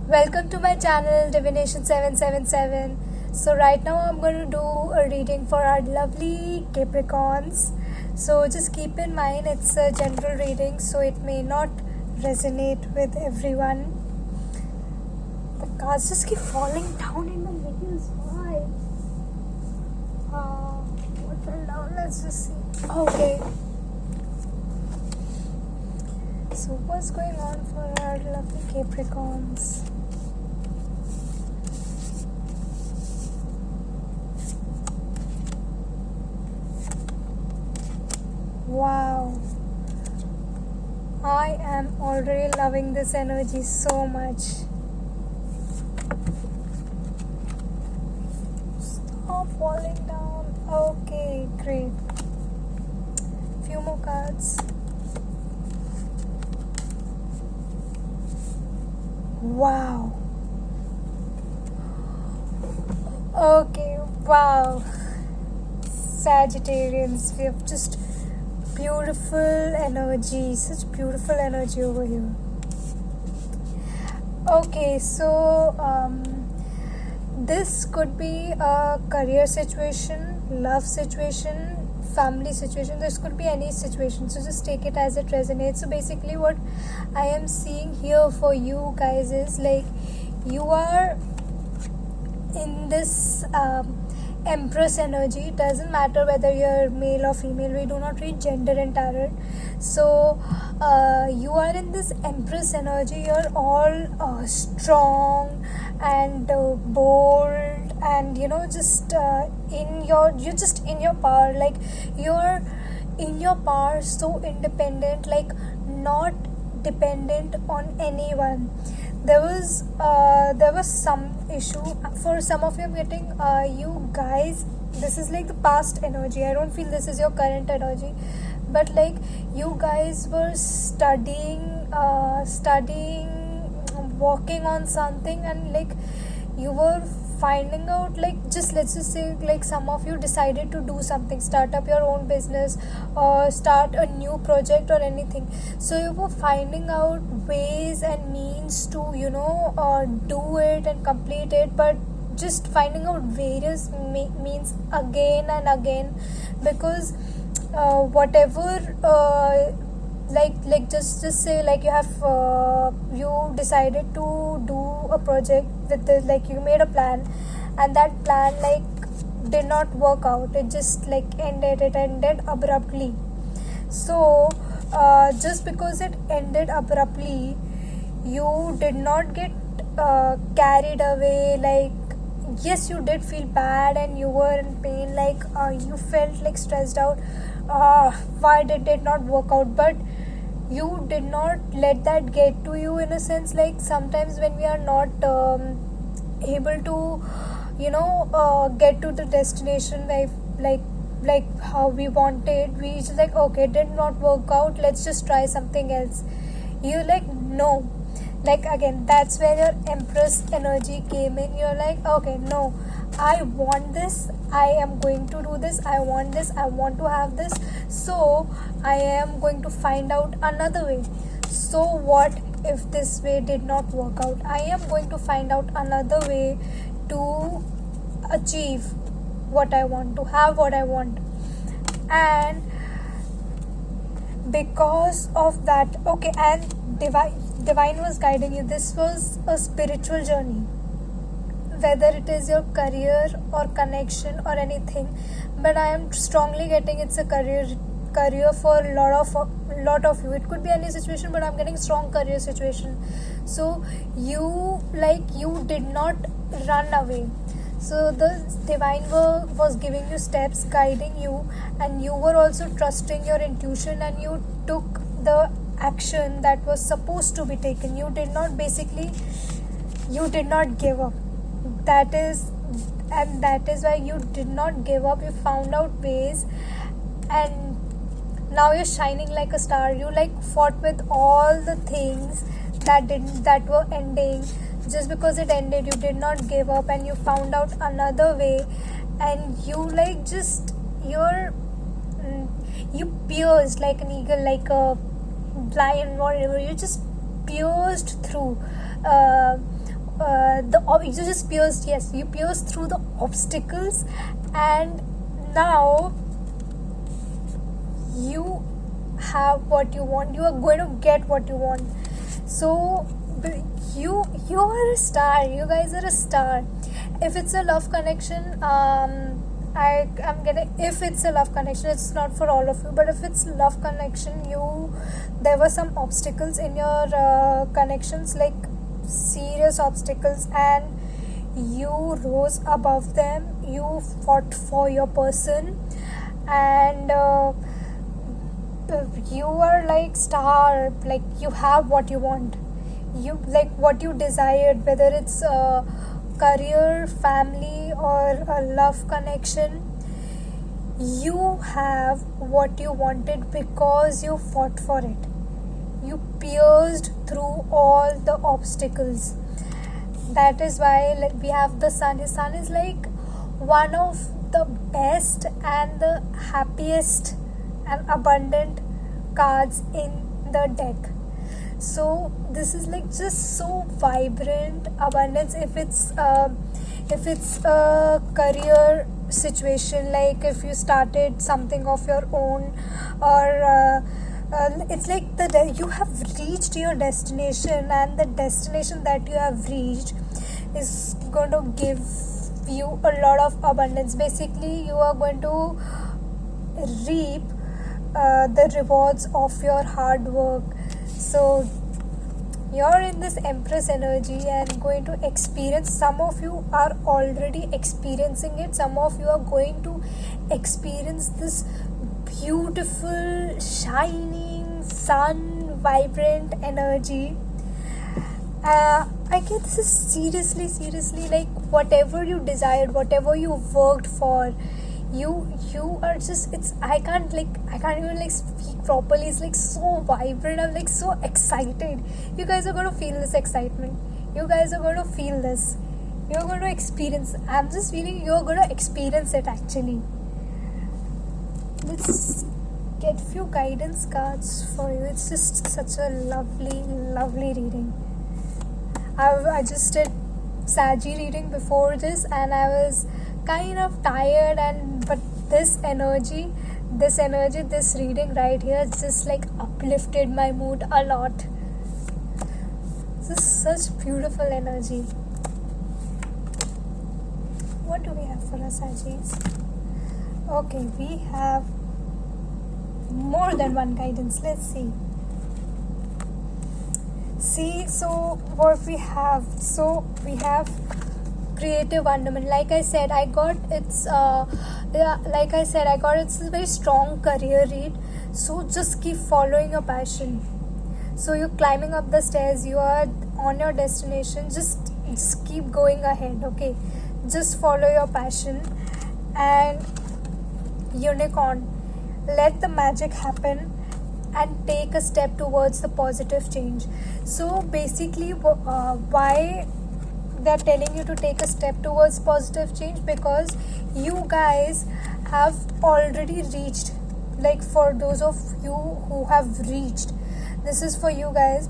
Welcome to my channel Divination 777. So right now I'm going to do a reading for our lovely Capricorns. So just keep in mind it's a general reading, so it may not resonate with everyone. The cards just keep falling down in my videos. Why? What fell down? Let's just see. Okay. So what's going on for our lovely Capricorns? Wow, I am already loving this energy so much. Stop falling down. Okay, great. Few more cards. Wow. Okay, wow. Sagittarians, we have just beautiful energy, such beautiful energy over here. Okay, so this could be a career situation, love situation, family situation. This could be any situation, so just take it as it resonates. So basically what I am seeing here for you guys is like you are in this Empress energy. It doesn't matter whether you're male or female, we do not read gender in tarot. So you are in this Empress energy. You're all strong and bold, and just you're just in your power. Like you're in your power, so independent, like not dependent on anyone. There was some issue for some of you. I'm getting you guys, this is like the past energy. I don't feel this is your current energy, but like you guys were studying, working on something, and like you were finding out, like let's just say like some of you decided to do something, start up your own business or start a new project or anything. So you were finding out ways and means to do it and complete it, but just finding out various means again and again, because whatever like just say like you have you decided to do a project with the, like you made a plan, and that plan like did not work out. It just like ended abruptly. So just because it ended abruptly, you did not get carried away. Like yes, you did feel bad and you were in pain, like you felt like stressed out, why did it not work out, but you did not let that get to you. In a sense, like sometimes when we are not able to get to the destination where like how we wanted, we just like, okay, it did not work out, let's just try something else. You like, no, like again, that's where your Empress energy came in. You're like, okay, no, I want this, I am going to do this, I want this, I want to have this, so I am going to find out another way. So what if this way did not work out? I am going to find out another way to achieve what I want, to have what I want. And because of that, okay, and divine was guiding you. This was a spiritual journey, whether it is your career or connection or anything, but I am strongly getting it's a career for a lot of you. It could be any situation, but I'm getting strong career situation. So you did not run away. So the divine was giving you steps, guiding you, and you were also trusting your intuition, and you took the action that was supposed to be taken. You did not give up. That is why you did not give up. You found out ways, and now you're shining like a star. You like fought with all the things that were ending. Just because it ended, you did not give up, and you found out another way, and you like just you pierced like an eagle, like a lion, whatever. You just pierced through you just pierced, yes, you pierced through the obstacles, and now you have what you want. You are going to get what you want. So you are a star. You guys are a star. If it's a love connection, if it's a love connection, it's not for all of you, but if it's love connection, there were some obstacles in your connections, like serious obstacles, and you rose above them. You fought for your person, and you are like star. Like, you have what you want, you like what you desired, whether it's career, family, or a love connection. You have what you wanted because you fought for it. You pierced through all the obstacles. That is why, like, we have the sun. The sun is like one of the best and the happiest and abundant cards in the deck. So this is like just so vibrant abundance. If it's a career situation, like if you started something of your own, or it's like you have reached your destination, and the destination that you have reached is going to give you a lot of abundance. Basically, you are going to reap the rewards of your hard work. So you're in this Empress energy and going to experience. Some of you are already experiencing it. Some of you are going to experience this beautiful, shining, sun, vibrant energy. I get this is seriously like whatever you desired, whatever you worked for, you are just, I can't even like speak properly. It's like so vibrant. I'm like so excited. You guys are going to feel this excitement. You guys are going to feel this. You're going to experience. I'm just feeling you're going to experience it actually. Let's get few guidance cards for you. It's just such a lovely reading. I just did Saggy reading before this, and I was kind of tired, but this reading right here just like uplifted my mood a lot. This is such beautiful energy. What do we have for us, Saggys? Okay, we have more than one guidance. Let's see. So what we have? So we have creative wonderment. Like I said, I got it's a very strong career read. So just keep following your passion. So you're climbing up the stairs. You are on your destination. Just keep going ahead. Okay, just follow your passion. And unicorn, let the magic happen and take a step towards the positive change. So basically, why they're telling you to take a step towards positive change? Because you guys have already reached, like for those of you who have reached, this is for you guys.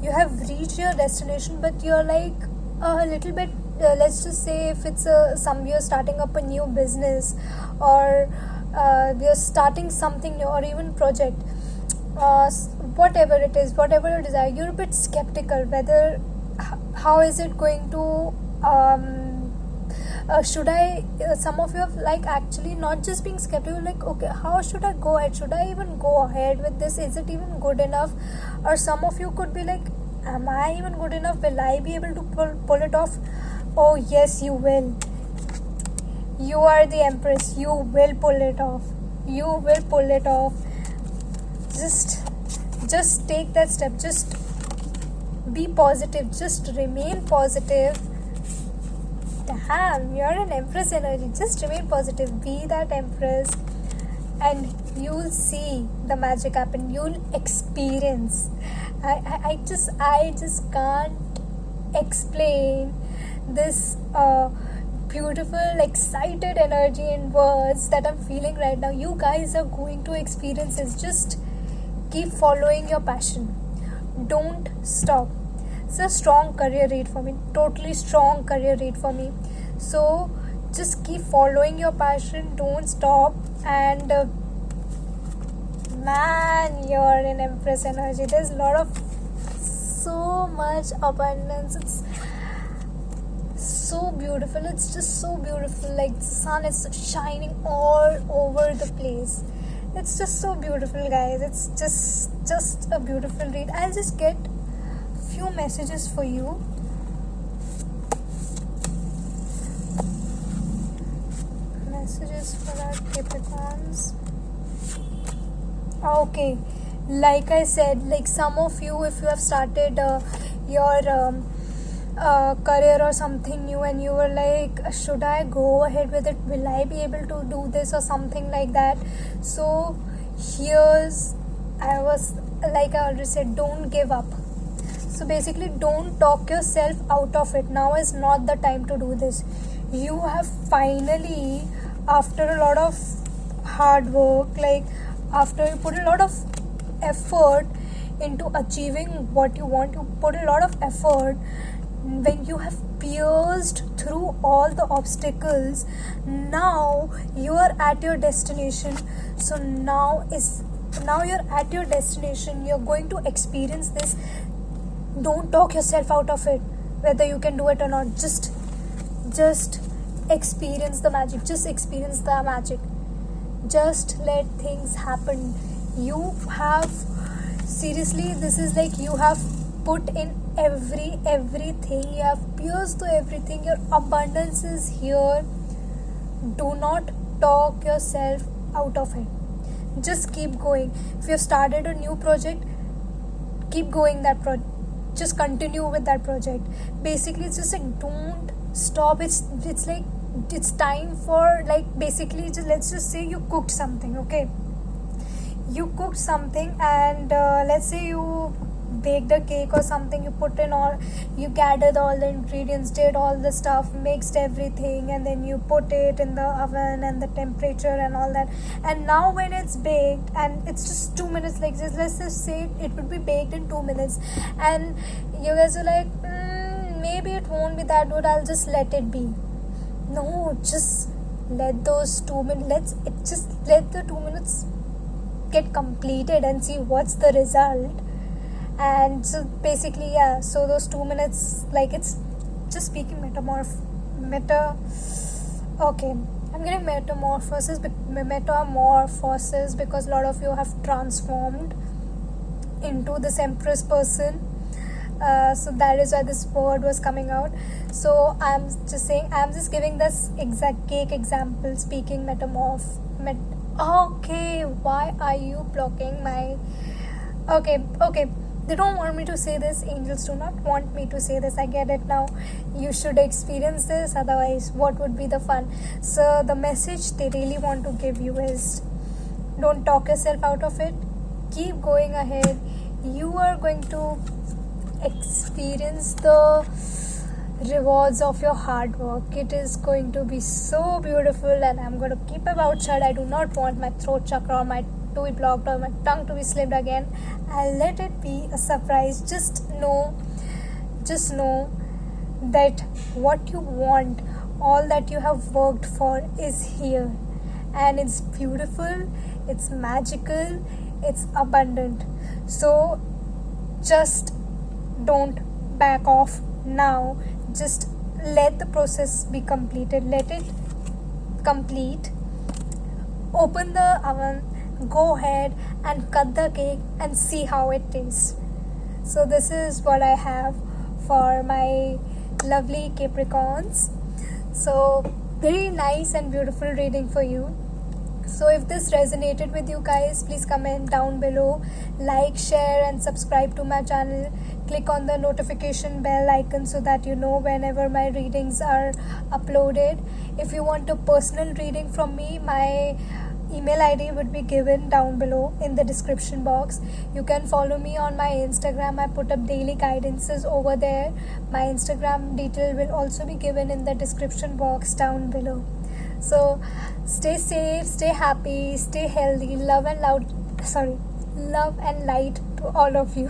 You have reached your destination, but you're like a little bit, let's just say if it's you're starting up a new business, or you're starting something new, or even project, whatever it is, whatever you desire, you're a bit skeptical whether how is it going to should I some of you have like actually not just being skeptical, like okay, how should I go ahead, should I even go ahead with this, is it even good enough? Or some of you could be like, am I even good enough, will I be able to pull it off? Oh yes, you will. You are the Empress. You will pull it off. You will pull it off. Just take that step. Just be positive. Just remain positive. Damn, you're an Empress energy. Just remain positive. Be that Empress, and you'll see the magic happen. You'll experience. I just can't explain this beautiful, excited energy in words that I'm feeling right now. You guys are going to experience this. Just keep following your passion. Don't stop. It's a strong career read for me, totally strong career read for me. So just keep following your passion, don't stop. And man, you're in Empress energy. There's a lot of so much abundance. It's so beautiful. It's just so beautiful. Like the sun is shining all over the place. It's just so beautiful, guys. It's just a beautiful read. I'll just get few messages for you. Messages for our Capricorns. Okay, like I said, like some of you, if you have started your career or something new and you were like, should I go ahead with it, will I be able to do this or something like that. So here's, I was like I already said, don't give up. So basically, don't talk yourself out of it. Now is not the time to do this. You have finally, after a lot of hard work, like after you put a lot of effort into achieving what you want, you put a lot of effort. When you have pierced through all the obstacles, now you are at your destination. So now you're at your destination. You're going to experience this. Don't talk yourself out of it, whether you can do it or not. Just experience the magic. Just experience the magic. Just let things happen. You have, seriously, this is like you have put in everything. You have pierced through everything. Your abundance is here. Do not talk yourself out of it. Just keep going. If you have started a new project, keep going that project. Just continue with that project. Basically, it's just like don't stop. It's like it's time for, like, basically just, let's just say you cooked something. Okay, you cooked something and let's say you baked a cake or something. You put in all, you gathered all the ingredients, did all the stuff, mixed everything, and then you put it in the oven and the temperature and all that. And now when it's baked and it's just 2 minutes, like just let's just say it would be baked in 2 minutes, and you guys are like, maybe it won't be that good, I'll just let it be. No, just let those 2 minutes, let the 2 minutes get completed and see what's the result. And so basically, yeah, so those 2 minutes, like, it's just speaking I'm getting metamorphosis because a lot of you have transformed into this Empress person. So that is why this word was coming out. So I'm just giving this exact cake example, speaking okay, why are you blocking my... Okay, they don't want me to say this. Angels do not want me to say this. I get it now. You should experience this, otherwise what would be the fun? So the message they really want to give you is, don't talk yourself out of it. Keep going ahead. You are going to experience the rewards of your hard work. It is going to be so beautiful, and I'm going to keep my mouth shut. I do not want my throat chakra or my to be blocked or my tongue to be slipped again. I'll let it be a surprise. Just know that what you want, all that you have worked for, is here, and it's beautiful, it's magical, it's abundant. So just don't back off now. Just let the process be completed. Let it complete. Open the oven, go ahead and cut the cake and see how it tastes. So this is what I have for my lovely Capricorns. So very nice and beautiful reading for you. So if this resonated with you guys, please comment down below, like, share and subscribe to my channel. Click on the notification bell icon so that you know whenever my readings are uploaded. If you want a personal reading from me, my email ID would be given down below in the description box. You can follow me on my Instagram. I put up daily guidances over there. My Instagram detail will also be given in the description box down below. So stay safe, stay happy, stay healthy. Love and light to all of you.